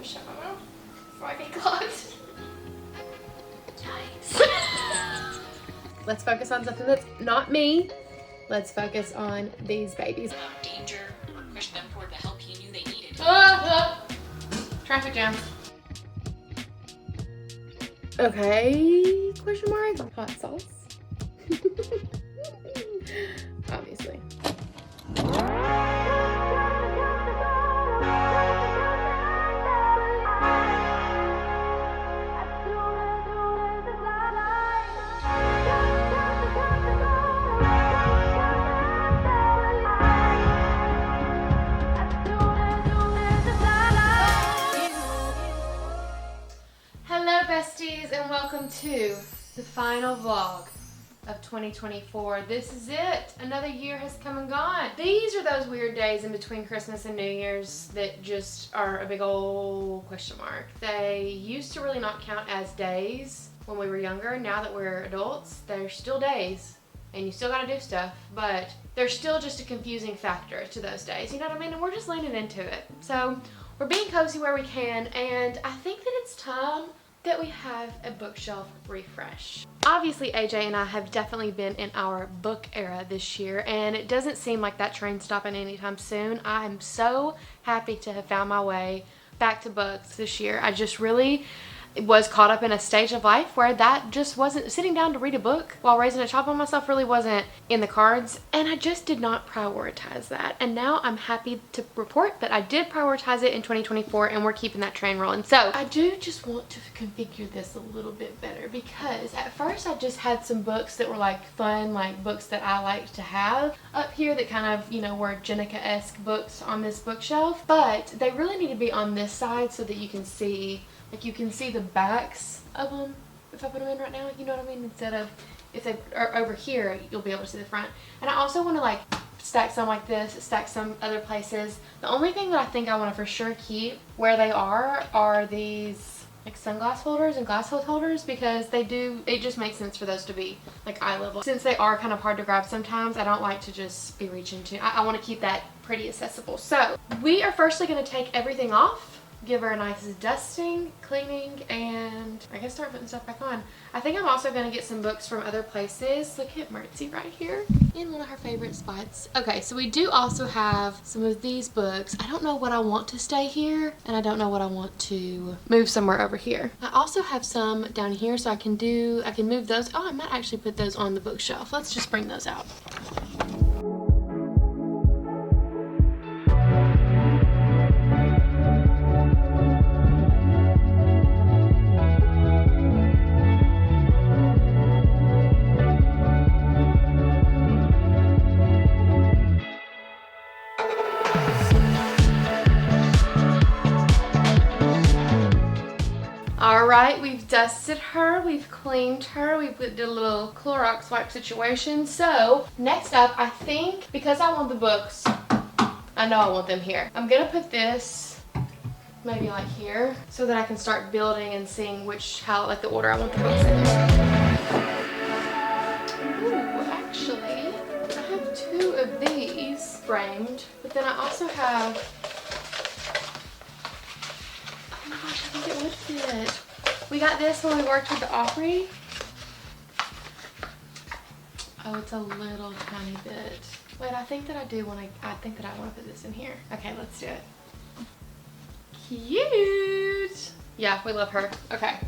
shut my mouth before I get caught. Nice. Let's focus on something that's not me. Let's focus on these babies. Danger or push them toward the help he knew they needed. Traffic jam. Okay, question mark. Hot sauce. Obviously. Hello besties and welcome to the final vlog of 2024. This is it. Another year has come and gone. These are those weird days in between Christmas and New Year's that just are a big old question mark. They used to really not count as days when we were younger. Now that we're adults, they're still days and you still gotta do stuff, but they're still just a confusing factor to those days. You know what I mean? And we're just leaning into it. So we're being cozy where we can, and I think that it's time that we have a bookshelf refresh. Obviously, AJ and I have definitely been in our book era this year, and it doesn't seem like that train's stopping anytime soon. I am so happy to have found my way back to books this year. I just really was caught up in a stage of life where that just wasn't, sitting down to read a book while raising a child by myself really wasn't in the cards, and I just did not prioritize that. And now I'm happy to report that I did prioritize it in 2024, and we're keeping that train rolling. So I do just want to configure this a little bit better, because at first I just had some books that were like fun, like books that I like to have up here that kind of, you know, were Jennica-esque books on this bookshelf, but they really need to be on this side so that you can see, like, you can see the backs of them if I put them in right now, you know what I mean? Instead of, if they are over here, you'll be able to see the front. And I also want to like stack some like this, stack some other places. The only thing that I think I want to for sure keep where they are these like sunglass holders and glass holders, because they do, it just makes sense for those to be like eye level. Since they are kind of hard to grab sometimes, I don't like to just be reaching to, I want to keep that pretty accessible. So we are firstly going to take everything off, give her a nice dusting, cleaning, and I guess start putting stuff back on. I think I'm also going to get some books from other places. Look at Mertzi right here in one of her favorite spots. Okay, so we do also have some of these books. I don't know what I want to stay here, and I don't know what I want to move somewhere over here. I also have some down here, so I can move those. Oh, I might actually put those on the bookshelf. Let's just bring those out. Alright, we've dusted her, we've cleaned her, we did a little Clorox wipe situation. So, next up, I think, because I want the books, I know I want them here. I'm gonna put this maybe like here, so that I can start building and seeing how, like the order I want the books in. Ooh, actually, I have two of these framed, but then I also have, oh my gosh, I think it would fit. We got this when we worked with the Opry. Oh, it's a little tiny bit. Wait, I think that I think that I want to put this in here. Okay, let's do it. Cute! Yeah, we love her. Okay.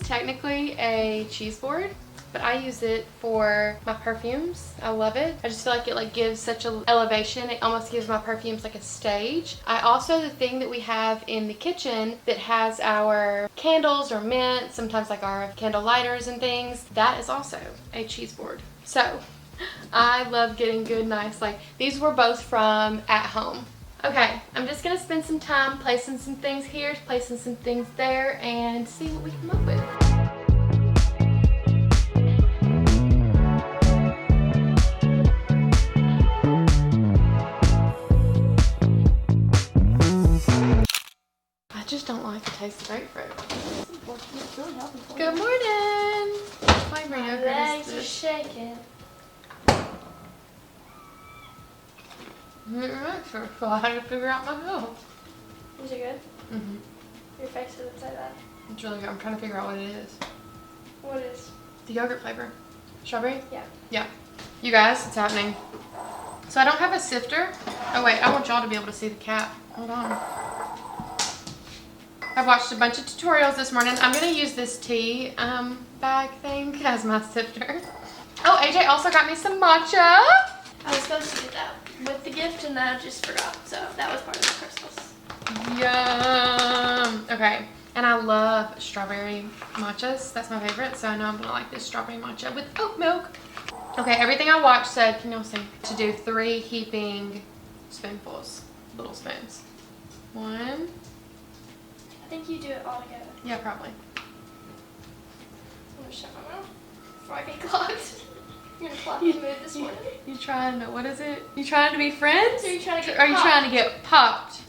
Technically a cheese board, but I use it for my perfumes. I love it. I just feel like it gives such an elevation. It almost gives my perfumes like a stage. I also, the thing that we have in the kitchen that has our candles or mint, sometimes like our candle lighters and things, that is also a cheese board. So I love getting good, nice, like these were both from At Home. Okay, I'm just gonna spend some time placing some things here, placing some things there, and see what we come up with. taste the grapefruit. It's really healthy for you. Good morning. What flavor My yogurt legs is are this? shaking. It works, so I had to figure out myself. Is it good? Mm-hmm. Your face doesn't say that. It's really good. I'm trying to figure out what it is. What is? The yogurt flavor. Strawberry? Yeah. Yeah. You guys, it's happening. So I don't have a sifter. Oh wait, I want y'all to be able to see the cap. Hold on. I've watched a bunch of tutorials this morning. I'm gonna use this tea bag thing as my sifter. Oh, AJ also got me some matcha. I was supposed to get that with the gift and then I just forgot. So that was part of the Christmas. Yum. Okay. And I love strawberry matchas. That's my favorite. So I know I'm gonna like this strawberry matcha with oat milk. Okay, everything I watched said, can y'all see? To do 3 heaping spoonfuls, little spoons. 1. I think you do it all together. Yeah, probably. I'm gonna shut my mouth before I get clogged. You're gonna clog me mood this morning. You trying to, what is it? You trying to be friends? So you're trying to get Or are you popped? trying to get popped?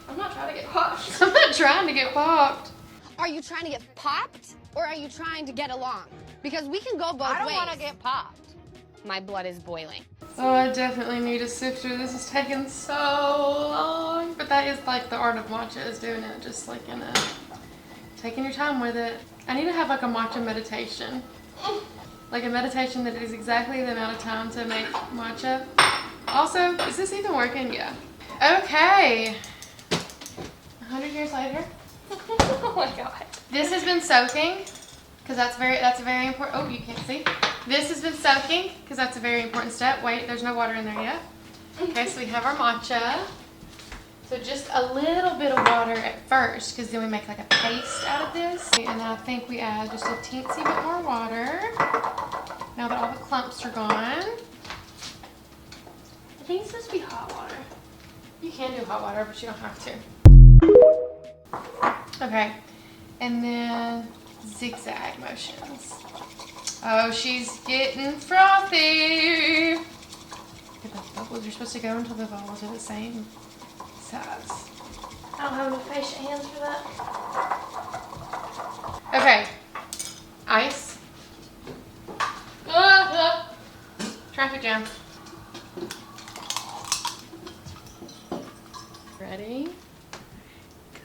I'm not trying to get popped. I'm not trying to get popped. Are you trying to get popped or are you trying to get along? Because we can go both ways. I don't want to get popped. My blood is boiling. Oh, I definitely need a sifter. This is taking so long. But that is like the art of matcha, is doing it just like in a, taking your time with it. I need to have like a matcha meditation. Like a meditation that is exactly the amount of time to make matcha. Also, is this even working? Yeah. Okay. 100 years later. Oh my god. This has been soaking, because that's a very important, oh, you can't see. This has been soaking, because that's a very important step. Wait, there's no water in there yet. Okay, so we have our matcha. So just a little bit of water at first, because then we make like a paste out of this. And then I think we add just a teensy bit more water. Now that all the clumps are gone. I think it's supposed to be hot water. You can do hot water, but you don't have to. Okay, and then zigzag motions. Oh, she's getting frothy. Look at the bubbles. You're supposed to go until the bubbles are the same size. I don't have enough patient hands for that. Okay, ice. Traffic jam. Ready?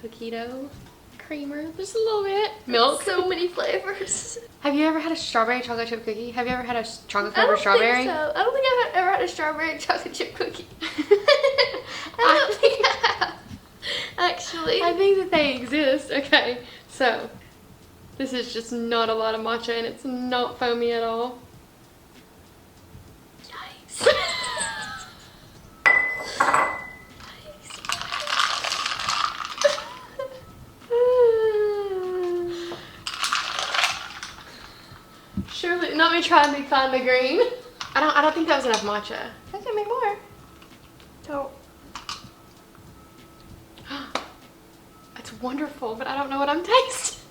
Cookie dough. Creamer, just a little bit. Milk. So many flavors. Have you ever had a strawberry chocolate chip cookie? Have you ever had a chocolate I covered don't strawberry? think so. I don't think I've ever had a strawberry chocolate chip cookie. I don't think I have. Actually. I think that they exist. Okay, so this is just not a lot of matcha and it's not foamy at all. Nice. Surely, not me trying to be kind of green. I don't think that was enough matcha. I can make more. Don't. It's wonderful, but I don't know what I'm tasting.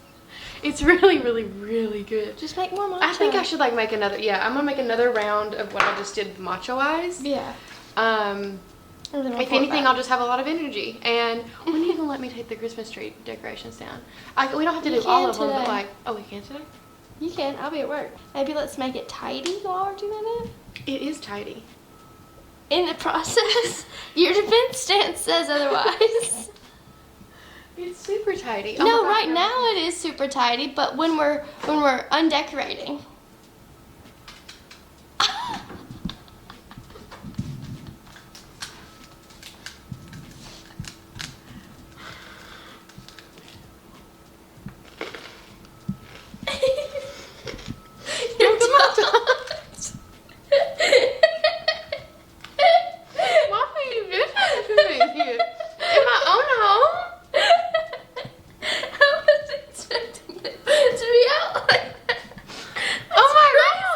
It's really, really, really good. Just make more matcha. I think I should like make another, yeah, I'm gonna make another round of what I just did matcha wise. Yeah. If anything, I'll just have a lot of energy. And when are you gonna let me take the Christmas tree decorations down? We don't have to You do all can of them, but today. like, oh, we can today? You can. I'll be at work. Maybe let's make it tidy while we're doing it. It is tidy. In the process, your defense stance says otherwise. It's super tidy. Oh No, my right gosh, now it is super tidy, but when we're undecorating. You're Why are you doing this to me here? In my own home? I wasn't expecting it to be out like that. Oh my God!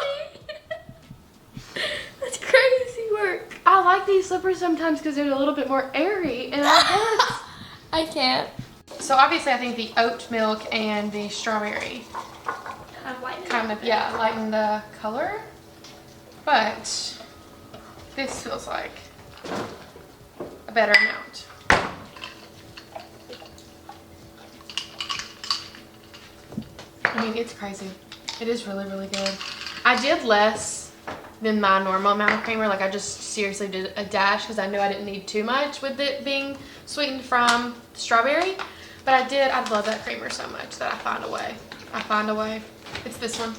That's crazy work. I like these slippers sometimes because they're a little bit more airy, and I can't. So obviously I think the oat milk and the strawberry kind of, yeah, lighten the color. But this feels like a better amount. mean, it's crazy. It is really, really good. I did less than my normal amount of creamer. Like I just seriously did a dash because I knew I didn't need too much with it being sweetened from strawberry. But I love that creamer so much that I find a way. It's this one.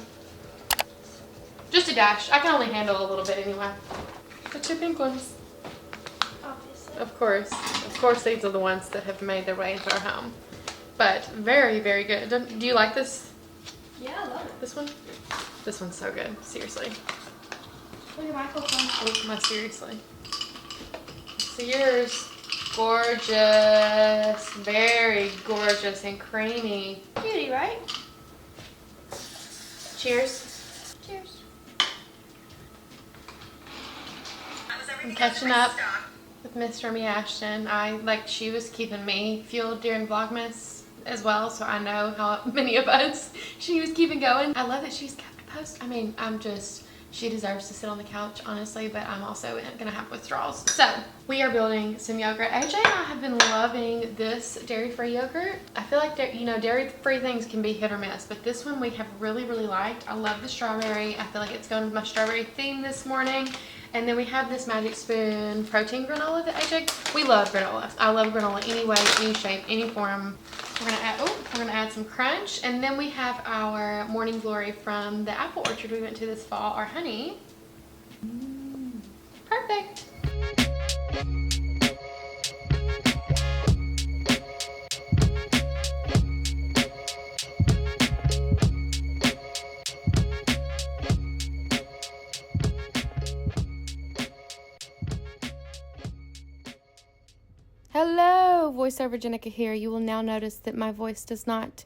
Just a dash. I can only handle a little bit anyway. The two pink ones. Obviously. Of course these are the ones that have made their way into our home. But very, very good. Do you like this? Yeah, I love it. This one? This one's so good. Seriously. Look at microphone. Oh, my seriously. See yours. Gorgeous. Very gorgeous and creamy. Cutie, right? Cheers. Cheers. I'm catching up with Miss Remy Ashton. She was keeping me fueled during Vlogmas as well, so I know how many of us she was keeping going. I love that she's kept a post. I mean, she deserves to sit on the couch, honestly, but I'm also gonna have withdrawals. So we are building some yogurt. AJ and I have been loving this dairy-free yogurt. I feel like dairy-free things can be hit or miss, but this one we have really, really liked. I love the strawberry. I feel like it's going with my strawberry theme this morning. And then we have this Magic Spoon protein granola that AJ, we love granola. I love granola any way, any shape, any form. We're gonna add some crunch. And then we have our Morning Glory from the apple orchard we went to this fall, our honey. Perfect. Hello, voiceover Jennica here. You will now notice that my voice does not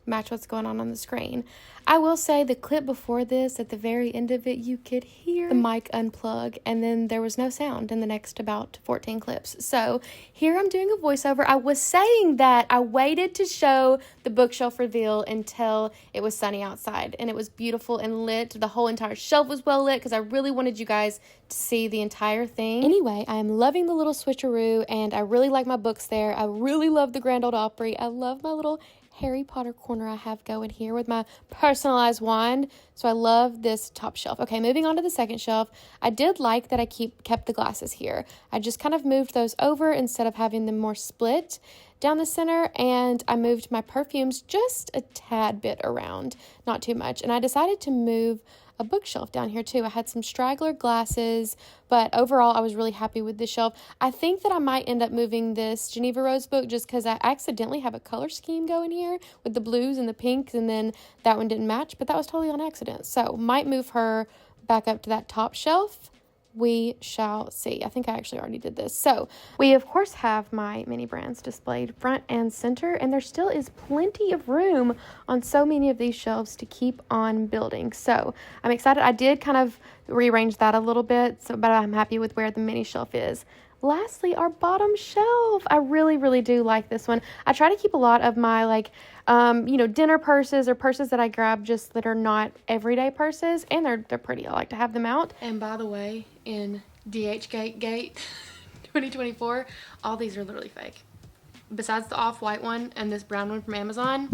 match what's going on the screen. I will say the clip before this, at the very end of it, you could hear the mic unplug, and then there was no sound in the next about 14 clips. So here I'm doing a voiceover. I was saying that I waited to show the bookshelf reveal until it was sunny outside, and it was beautiful and lit. The whole entire shelf was well lit because I really wanted you guys to see the entire thing. Anyway, I am loving the little switcheroo, and I really like my books there. I really love the Grand Old Opry. I love my little Harry Potter corner I have going here with my personalized wand. So I love this top shelf. Okay, moving on to the second shelf. I did like that I kept the glasses here. I just kind of moved those over instead of having them more split down the center, and I moved my perfumes just a tad bit around, not too much. And I decided to move a bookshelf down here too. I had some straggler glasses, but overall I was really happy with this shelf. I think that I might end up moving this Geneva Rose book just because I accidentally have a color scheme going here with the blues and the pinks, and then that one didn't match, but that was totally on accident. So might move her back up to that top shelf. We shall see. I think I actually already did this. So we of course have my mini brands displayed front and center, and there still is plenty of room on so many of these shelves to keep on building. So I'm excited. I did kind of rearrange that a little bit, but I'm happy with where the mini shelf is. Lastly, our bottom shelf. I really, really do like this one. I try to keep a lot of my dinner purses or purses that I grab just that are not everyday purses, and they're pretty. I like to have them out. And by the way, in DH Gate 2024, all these are literally fake. Besides the off-white one and this brown one from Amazon.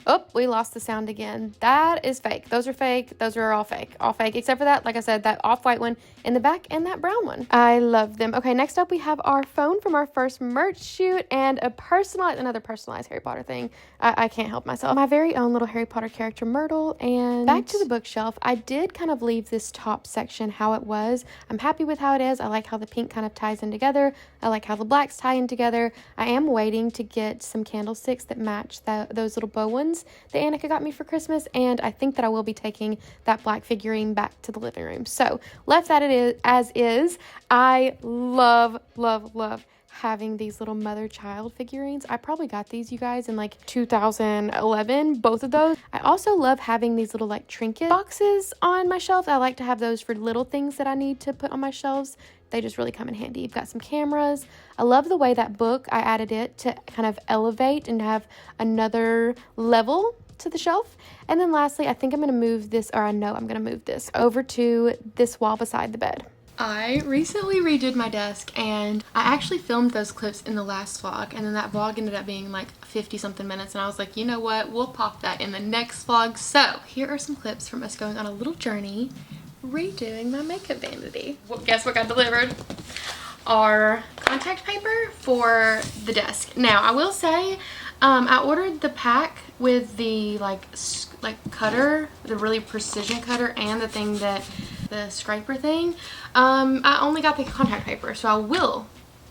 Oh, we lost the sound again. That is fake. Those are fake. Those are all fake. All fake, except for that, like I said, that off-white one in the back and that brown one. I love them. Okay, next up we have our phone from our first merch shoot and another personalized Harry Potter thing. I can't help myself. My very own little Harry Potter character, Myrtle. And back to the bookshelf. I did kind of leave this top section how it was. I'm happy with how it is. I like how the pink kind of ties in together. I like how the blacks tie in together. I am waiting to get some candlesticks that match those little bow ones that Annica got me for Christmas, and I think that I will be taking that black figurine back to the living room. So left that as is. I love having these little mother-child figurines. I probably got these, you guys, in like 2011, both of those. I also love having these little like trinket boxes on my shelf. I like to have those for little things that I need to put on my shelves. They just really come in handy. You've got some cameras. I love the way that book, I added it to kind of elevate and have another level to the shelf. And then lastly, I think I'm going to move this, or I know I'm going to move this over to this wall beside the bed. I recently redid my desk and I actually filmed those clips in the last vlog, and then that vlog ended up being like 50 something minutes, and I was like, you know what, we'll pop that in the next vlog. So here are some clips from us going on a little journey redoing my makeup vanity. Well, guess what got delivered? Our contact paper for the desk. Now I will say I ordered the pack with the like cutter, the really precision cutter, and the thing that the scraper thing. I only got the contact paper, so I will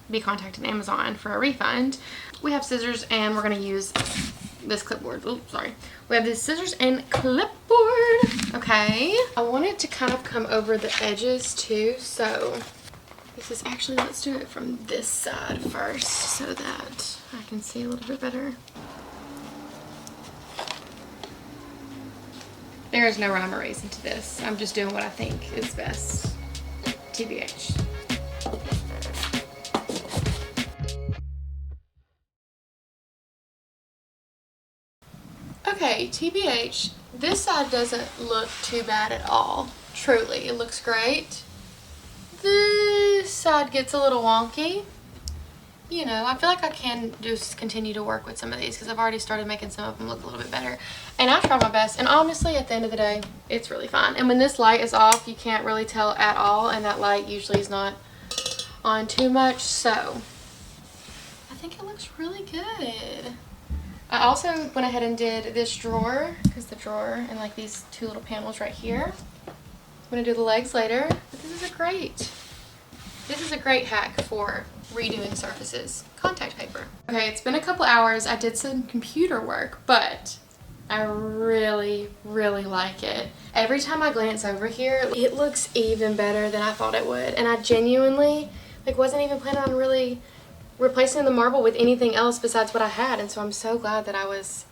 be contacting Amazon for a refund. We have scissors and we're gonna use this clipboard. Oops, sorry. We have this scissors and clipboard. Okay. I want it to kind of come over the edges too, so this is actually, let's do it from this side first so that I can see a little bit better. There is no rhyme or reason to this. I'm just doing what I think is best. TBH. Okay, TBH, this side doesn't look too bad at all. Truly, it looks great. This side gets a little wonky. You know, I feel like I can just continue to work with some of these because I've already started making some of them look a little bit better. And I try my best. And honestly, at the end of the day, it's really fine. And when this light is off, you can't really tell at all. And that light usually is not on too much. So I think it looks really good. I also went ahead and did this drawer, because the drawer and like these two little panels right here. I'm going to do the legs later. But this is a great hack for redoing surfaces. Contact paper. Okay, it's been a couple hours. I did some computer work, but I really, really like it. Every time I glance over here, it looks even better than I thought it would. And I genuinely wasn't even planning on really replacing the marble with anything else besides what I had. And so I'm so glad that I was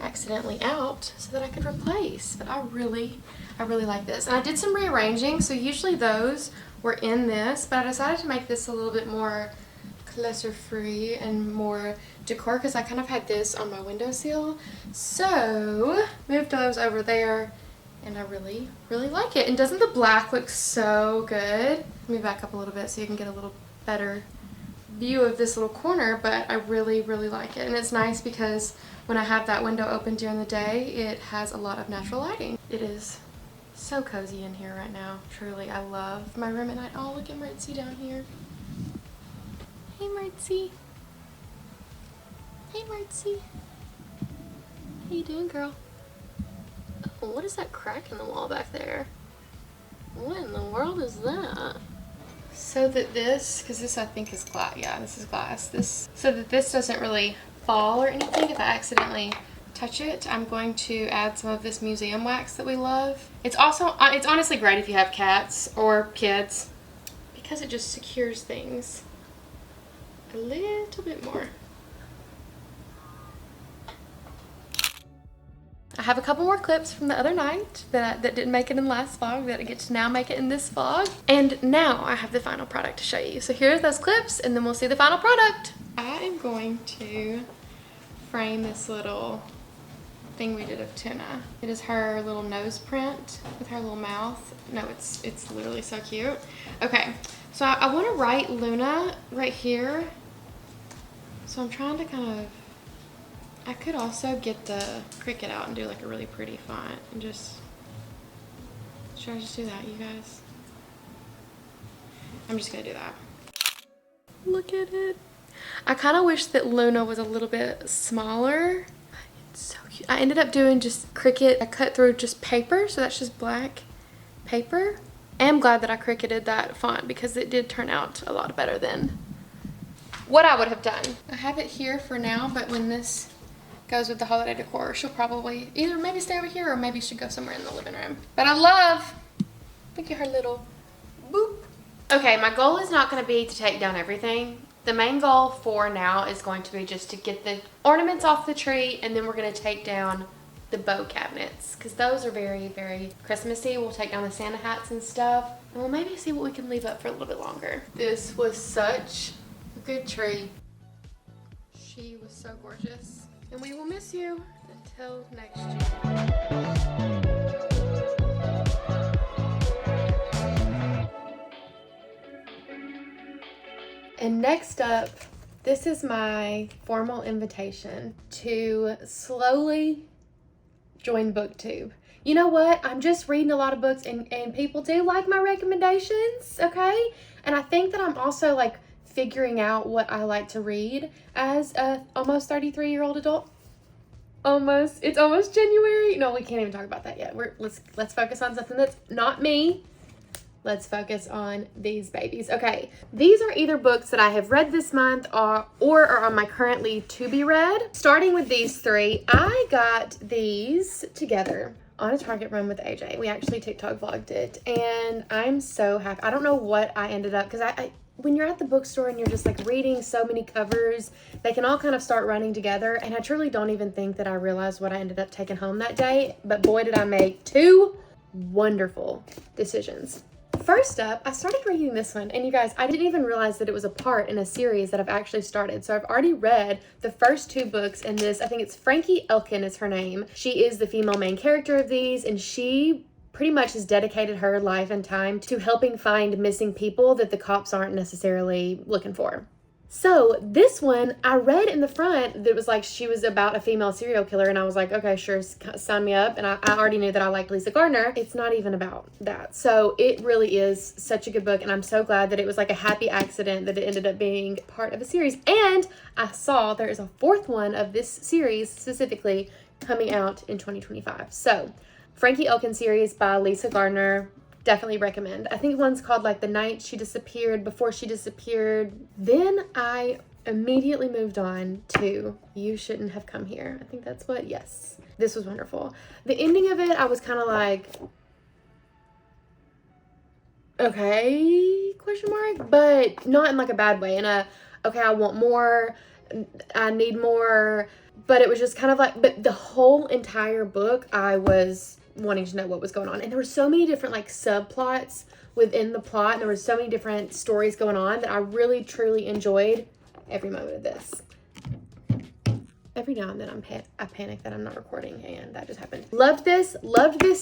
accidentally out so that I could replace. But I really like this. And I did some rearranging. So usually those were in this, but I decided to make this a little bit more clutter-free and more decor because I kind of had this on my windowsill. So moved those over there, and I really like it. And doesn't the black look so good? Let me back up a little bit so you can get a little better view of this little corner, but I really like it. And it's nice because when I have that window open during the day, it has a lot of natural lighting. It is so cozy in here right now. Truly, I love my room at night. Oh, look at Mertzy down here. Hey, Mertzy. Hey, Mertzy. How you doing, girl? Oh, what is that crack in the wall back there? What in the world is that? So that this, because this I think is glass. Yeah, this is glass. So that this doesn't really fall or anything if I accidentally touch it, I'm going to add some of this museum wax that we love. It's honestly great if you have cats or kids because it just secures things a little bit more. I have a couple more clips from the other night that didn't make it in the last vlog that I get to now make it in this vlog. And now I have the final product to show you. So here's those clips and then we'll see the final product. I am going to frame this little thing we did of Tuna. It is her little nose print with her little mouth. No, it's literally so cute. Okay, so I want to write Luna right here. So I'm trying to kind of, I could also get the Cricut out and do like a really pretty font and just, should I just do that, you guys? I'm just gonna do that. Look at it. I kind of wish that Luna was a little bit smaller. It's so cute. I ended up doing just Cricut. I cut through just paper, so that's just black paper. I'm glad that I Cricuted that font because it did turn out a lot better than what I would have done. I have it here for now, but when this goes with the holiday decor, she'll probably either maybe stay over here or maybe she'll go somewhere in the living room. But I love, look at her little boop. Okay, my goal is not going to be to take down everything. The main goal for now is going to be just to get the ornaments off the tree, and then we're going to take down the bow cabinets because those are very, very Christmassy. We'll take down the Santa hats and stuff, and we'll maybe see what we can leave up for a little bit longer. This was such a good tree. She was so gorgeous, and we will miss you until next year. And next up, this is my formal invitation to slowly join booktube. You know what? I'm just reading a lot of books and people do like my recommendations, okay? And I think that I'm also like figuring out what I like to read as a almost 33-year-old adult. It's almost January. No, we can't even talk about that yet. Let's focus on something that's not me. Let's focus on these babies. Okay, these are either books that I have read this month or are on my currently to be read. Starting with these three, I got these together on a Target run with AJ. We actually TikTok vlogged it, and I'm so happy. I don't know what I ended up, because I when you're at the bookstore and you're just like reading so many covers, they can all kind of start running together, and I truly don't even think that I realized what I ended up taking home that day, but boy did I make two wonderful decisions. First up, I started reading this one, and you guys, I didn't even realize that it was a part in a series that I've actually started. So I've already read the first two books in this. I think it's Frankie Elkin is her name. She is the female main character of these, and she pretty much has dedicated her life and time to helping find missing people that the cops aren't necessarily looking for. So this one, I read in the front that it was like she was about a female serial killer, and I was like, okay, sure, sign me up. And I already knew that I liked Lisa Gardner. It's not even about that. So it really is such a good book, and I'm so glad that it was like a happy accident that it ended up being part of a series. And I saw there is a fourth one of this series specifically coming out in 2025. So Frankie Elkin series by Lisa Gardner. Definitely recommend. I think one's called like The Night She Disappeared, Before She Disappeared. Then I immediately moved on to You Shouldn't Have Come Here. I think that's what, yes. This was wonderful. The ending of it, I was kind of like, okay, question mark, but not in like a bad way. In a, okay, I want more, I need more, but it was just kind of like, but the whole entire book, I was wanting to know what was going on, and there were so many different like subplots within the plot, and there were so many different stories going on that I really truly enjoyed every moment of this. Every now and then I panic that I'm not recording, and that just happened. Loved this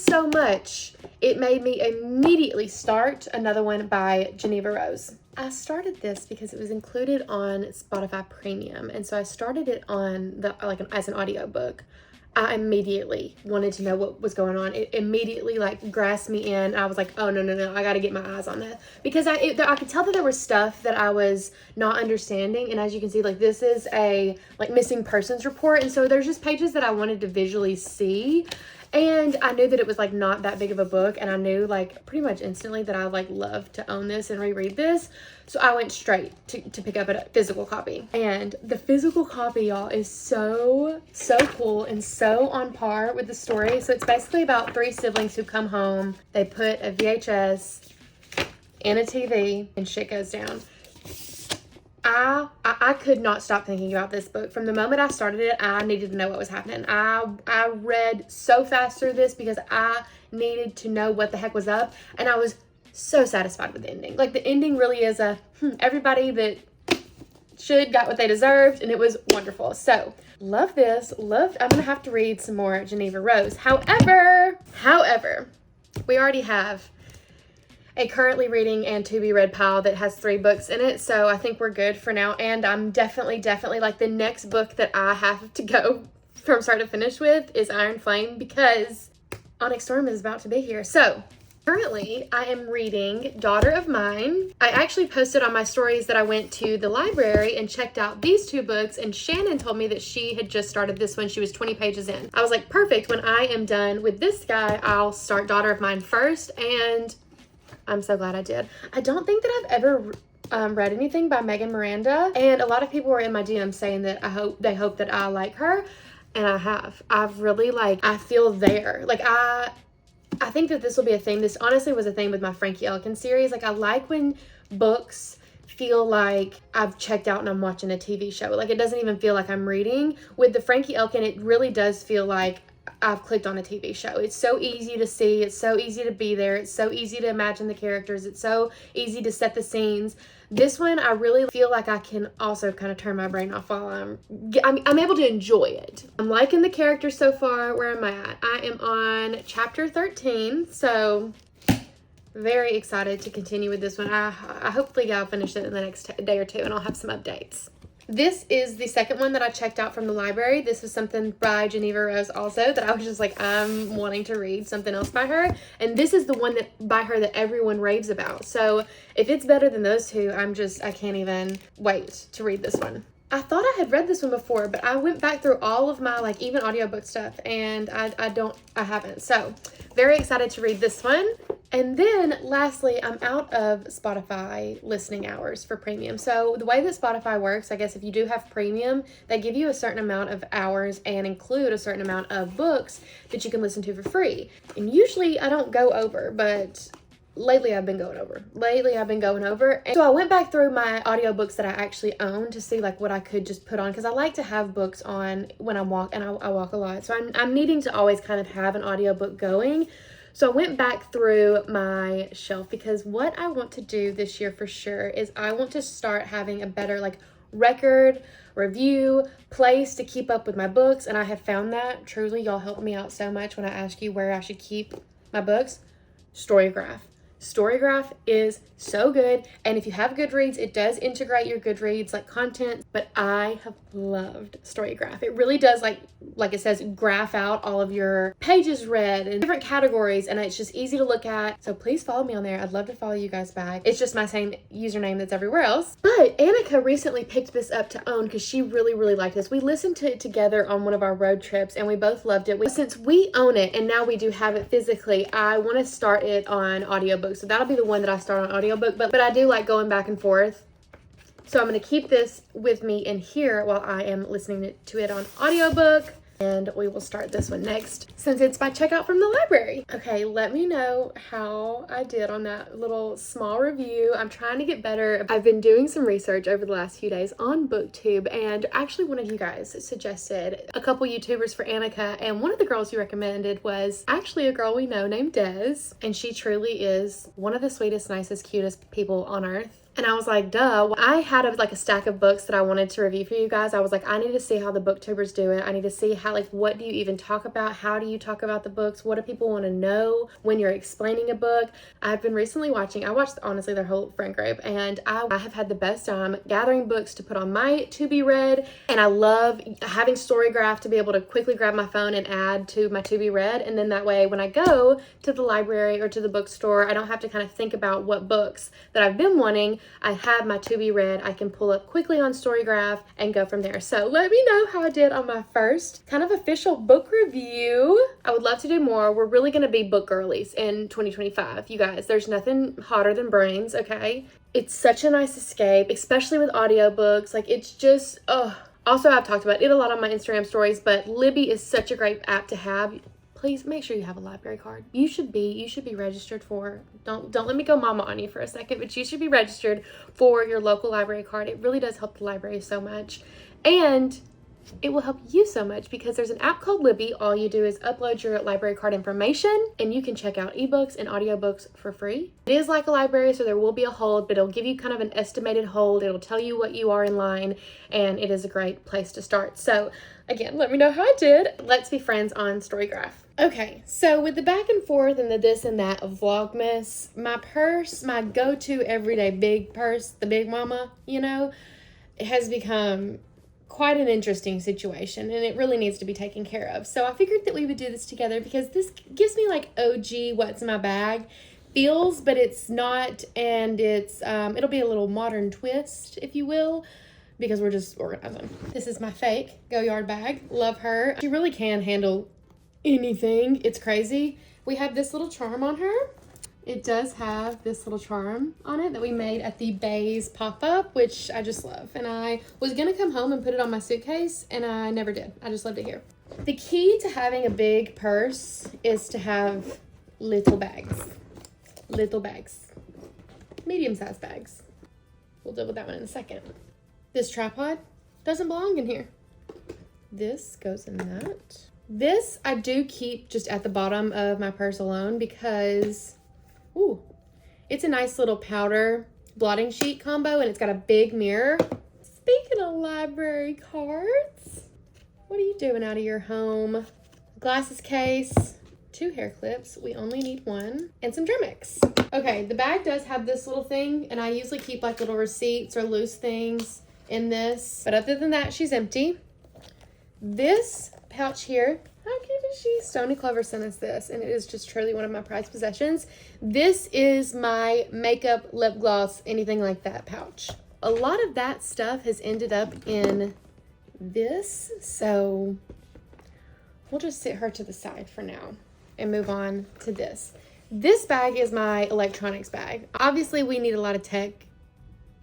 so much it made me immediately start another one by Geneva Rose. I started this because it was included on Spotify Premium, and so I started it on the as an audiobook. I immediately wanted to know what was going on. It immediately like grasped me in. I was like, oh, no, I got to get my eyes on that. Because I could tell that there was stuff that I was not understanding. And as you can see, like this is a like missing persons report. And so there's just pages that I wanted to visually see. And I knew that it was like not that big of a book, and I knew like pretty much instantly that I like love to own this and reread this. So I went straight to pick up a physical copy. And the physical copy, y'all, is so cool and so on par with the story. So it's basically about three siblings who come home. They put a VHS in a TV and shit goes down. I could not stop thinking about this book. From the moment I started it, I needed to know what was happening. I read so fast through this because I needed to know what the heck was up, and I was so satisfied with the ending. Like the ending really is a everybody that should got what they deserved, and it was wonderful. So love this. I'm gonna have to read some more Geneva Rose. However, we already have a currently reading and to be read pile that has 3 books in it, so I think we're good for now. And I'm definitely like the next book that I have to go from start to finish with is Iron Flame, because Onyx Storm is about to be here. So currently I am reading Daughter of Mine. I actually posted on my stories that I went to the library and checked out these 2 books, and Shannon told me that she had just started this one. She was 20 pages in. I was like, perfect, when I am done with this guy, I'll start Daughter of Mine first, and I'm so glad I did. I don't think that I've ever read anything by Megan Miranda, and a lot of people were in my DMs saying that they hope that I like her, and I have. I've really I feel there. Like I think that this will be a thing. This honestly was a thing with my Frankie Elkin series. Like I like when books feel like I've checked out and I'm watching a TV show. Like it doesn't even feel like I'm reading. With the Frankie Elkin, it really does feel like I've clicked on a TV show. It's so easy to see. It's so easy to be there. It's so easy to imagine the characters. It's so easy to set the scenes. This one, I really feel like I can also kind of turn my brain off while I'm able to enjoy it. I'm liking the characters so far. Where am I at? I am on chapter 13. So very excited to continue with this one. I hopefully I'll finish it in the next day or two, and I'll have some updates. This is the second one that I checked out from the library. This was something by Jennica Rose also that I was just like, I'm wanting to read something else by her. And this is the one that by her that everyone raves about. So if it's better than those two, I can't even wait to read this one. I thought I had read this one before, but I went back through all of my like even audiobook stuff, and I haven't. So very excited to read this one. And then lastly, I'm out of Spotify listening hours for premium. So the way that Spotify works, I guess if you do have premium, they give you a certain amount of hours and include a certain amount of books that you can listen to for free. And usually I don't go over, but lately I've been going over. And so I went back through my audiobooks that I actually own to see like what I could just put on, because I like to have books on when I walk, and I walk a lot. So I'm needing to always kind of have an audiobook going. So I went back through my shelf, because what I want to do this year for sure is I want to start having a better like record, review, place to keep up with my books. And I have found that truly y'all help me out so much when I ask you where I should keep my books. STORYGRAPH. STORYGRAPH is so good, and if you have Goodreads, it does integrate your Goodreads like content, but I have loved STORYGRAPH. It really does like it says, graph out all of your pages read and different categories, and it's just easy to look at. So please follow me on there. I'd love to follow you guys back. It's just my same username that's everywhere else. But Annica recently picked this up to own because she really liked this. We listened to it together on one of our road trips, and we both loved it. Since we own it and now we do have it physically, I want to start it on audiobook. So that'll be the one that I start on audiobook, but I do like going back and forth. So I'm going to keep this with me in here while I am listening to it on audiobook, and we will start this one next since it's my checkout from the library. Okay, let me know how I did on that little small review. I'm trying to get better. I've been doing some research over the last few days on booktube, and actually one of you guys suggested a couple YouTubers for Annica, and one of the girls you recommended was actually a girl we know named Des, and she truly is one of the sweetest, nicest, cutest people on earth. And I was like, duh. I had a stack of books that I wanted to review for you guys. I was like, I need to see how the booktubers do it. I need to see how, what do you even talk about? How do you talk about the books? What do people want to know when you're explaining a book? I've been recently I watched, honestly, their whole friend group, and I have had the best time gathering books to put on my to be read. And I love having STORYGRAPH to be able to quickly grab my phone and add to my to be read. And then that way, when I go to the library or to the bookstore, I don't have to kind of think about what books that I've been wanting. I have my to be read. I can pull up quickly on STORYGRAPH and go from there. So let me know how I did on my first kind of official book review. I would love to do more. We're really going to be book girlies in 2025. You guys, there's nothing hotter than brains, okay? It's such a nice escape, especially with audiobooks. It's just, Also, I've talked about it a lot on my Instagram stories, but Libby is such a great app to have. Please make sure you have a library card. You should be registered for, don't let me go mama on you for a second, but you should be registered for your local library card. It really does help the library so much. And it will help you so much because there's an app called Libby. All you do is upload your library card information and you can check out ebooks and audiobooks for free. It is like a library, so there will be a hold, but it'll give you kind of an estimated hold. It'll tell you what you are in line, and it is a great place to start. So again, let me know how I did. Let's be friends on STORYGRAPH. Okay, so with the back and forth and the this and that of Vlogmas, my purse, my go-to everyday big purse, the Big Mama, it has become quite an interesting situation, and it really needs to be taken care of. So I figured that we would do this together because this gives me OG what's in my bag feels, but it's not, and it's it'll be a little modern twist, if you will, because we're just organizing. This is my fake Go Yard bag. Love her. She really can handle anything. It's crazy. We have this little charm on her. It does have this little charm on it that we made at the Bays pop-up, which I just love. And I was gonna come home and put it on my suitcase, and I never did. I just left it here. The key to having a big purse is to have little bags. Little bags. Medium-sized bags. We'll deal with that one in a second. This tripod doesn't belong in here. This goes in that. This I do keep just at the bottom of my purse alone because, ooh, it's a nice little powder blotting sheet combo, and it's got a big mirror. Speaking of library cards, what are you doing out of your home? Glasses case, 2 hair clips. We only need 1 and some Germix. Okay, the bag does have this little thing, and I usually keep like little receipts or loose things in this. But other than that, she's empty. This pouch here, how cute is she? Stony Clover sent us this, and it is just truly one of my prized possessions. This is my makeup, lip gloss, anything like that pouch. A lot of that stuff has ended up in this, so we'll just sit her to the side for now and move on to this. This bag is my electronics bag. Obviously, we need a lot of tech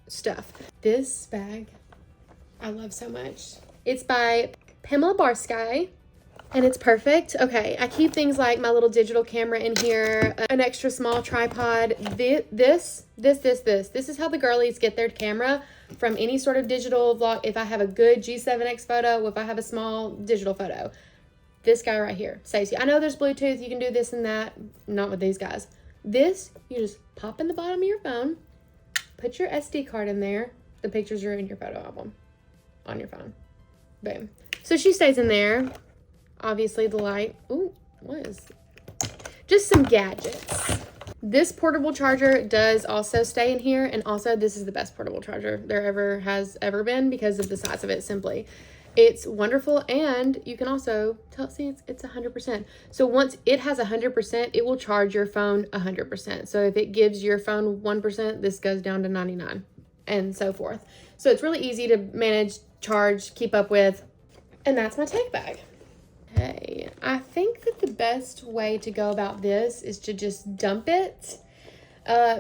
stuff. This bag, I love so much. It's by Pamela Barsky, and it's perfect. Okay, I keep things like my little digital camera in here, an extra small tripod. This is how the girlies get their camera from any sort of digital vlog. If I have a good G7X photo, if I have a small digital photo, this guy right here saves you. I know there's Bluetooth, you can do this and that, not with these guys. This, you just pop in the bottom of your phone, put your SD card in there, the pictures are in your photo album on your phone. Boom. So she stays in there. Obviously the light. Ooh, what is? Just some gadgets. This portable charger does also stay in here, and also this is the best portable charger there has ever been because of the size of it. Simply, it's wonderful, and you can also tell. See, it's 100%. So once it has 100%, it will charge your phone 100%. So if it gives your phone 1%, this goes down to 99, and so forth. So it's really easy to manage, charge, keep up with, and that's my take bag. Okay, I think that the best way to go about this is to just dump it.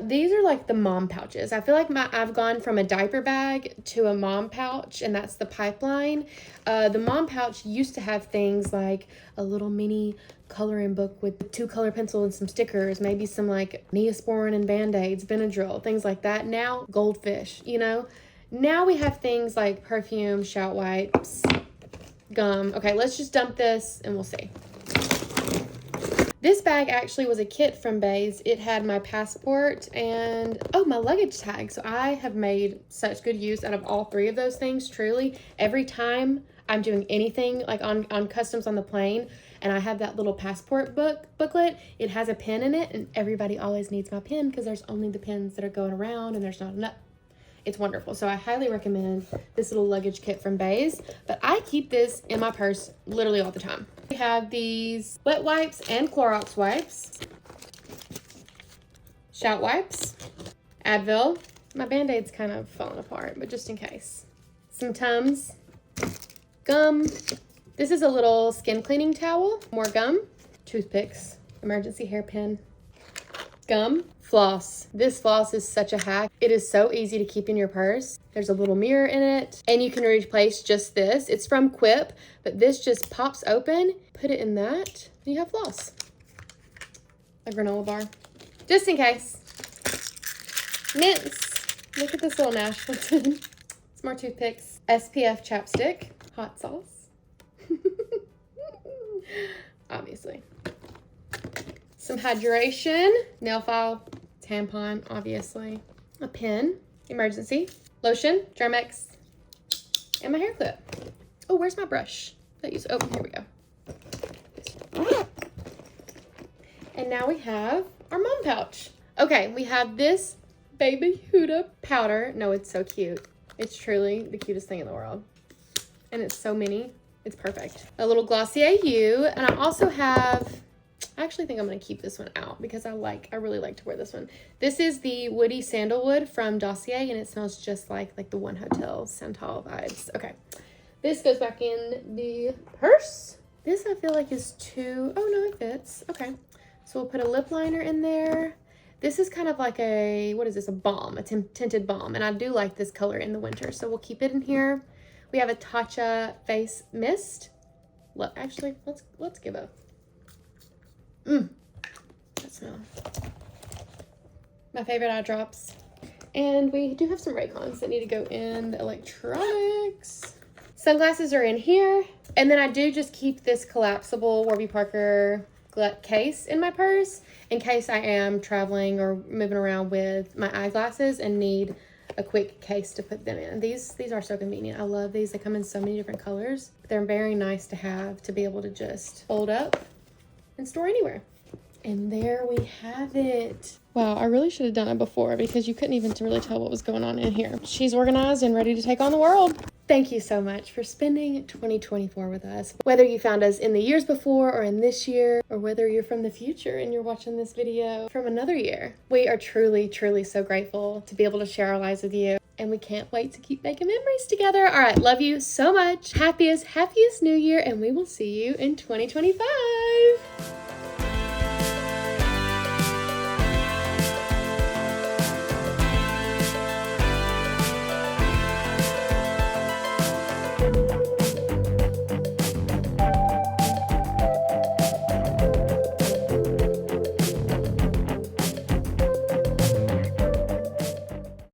These are like the mom pouches. I feel like I've gone from a diaper bag to a mom pouch, and that's the pipeline. The mom pouch used to have things like a little mini coloring book with 2 color pencils and some stickers, maybe some like Neosporin and Band-Aids, Benadryl, things like that. Now, goldfish, you know? Now we have things like perfume, shout wipes, gum. Okay, let's just dump this and we'll see. This bag actually was a kit from Bays. It had my passport and, oh, my luggage tag. So I have made such good use out of all 3 of those things, truly. Every time I'm doing anything like on customs on the plane and I have that little passport booklet, it has a pen in it, and everybody always needs my pen because there's only the pens that are going around and there's not enough. It's wonderful. So I highly recommend this little luggage kit from Bays, but I keep this in my purse literally all the time. We have these wet wipes and Clorox wipes, shout wipes, Advil. My Band-Aid's kind of falling apart, but just in case. Some Tums, gum. This is a little skin cleaning towel, more gum, toothpicks, emergency hairpin, gum, floss. This floss is such a hack. It is so easy to keep in your purse. There's a little mirror in it, and you can replace just this. It's from Quip, but this just pops open, put it in that, and you have floss. A granola bar, just in case. Mints. Look at this little Nashville tin. Some more toothpicks. SPF chapstick. Hot sauce. Obviously. Some hydration. Nail file. Tampon, obviously. A pen. Emergency. Lotion. Germex. And my hair clip. Oh, where's my brush? Oh, here we go. And now we have our mom pouch. Okay, we have this Baby Huda powder. No, it's so cute. It's truly the cutest thing in the world. And it's so mini. It's perfect. A little Glossier U. And I also have, I actually think I'm going to keep this one out because I really like to wear this one. This is the Woody Sandalwood from Dossier, and it smells just like the One Hotel Santal vibes. Okay. This goes back in the purse. This I feel like is too, oh no, it fits. Okay. So we'll put a lip liner in there. This is kind of like a, what is this? A balm, a tinted balm. And I do like this color in the winter. So we'll keep it in here. We have a Tatcha face mist. Look, actually, let's give a, that smell. My favorite eye drops. And we do have some Raycons that need to go in the electronics. Sunglasses are in here. And then I do just keep this collapsible Warby Parker case in my purse in case I am traveling or moving around with my eyeglasses and need a quick case to put them in. These are so convenient. I love these. They come in so many different colors. They're very nice to have, to be able to just fold up and store anywhere. And there we have it. Wow, I really should have done it before because you couldn't even really tell what was going on in here. She's organized and ready to take on the world. Thank you so much for spending 2024 with us. Whether you found us in the years before or in this year, or whether you're from the future and you're watching this video from another year, we are truly, truly so grateful to be able to share our lives with you. And we can't wait to keep making memories together. All right, love you so much. Happiest New Year, and we will see you in 2025.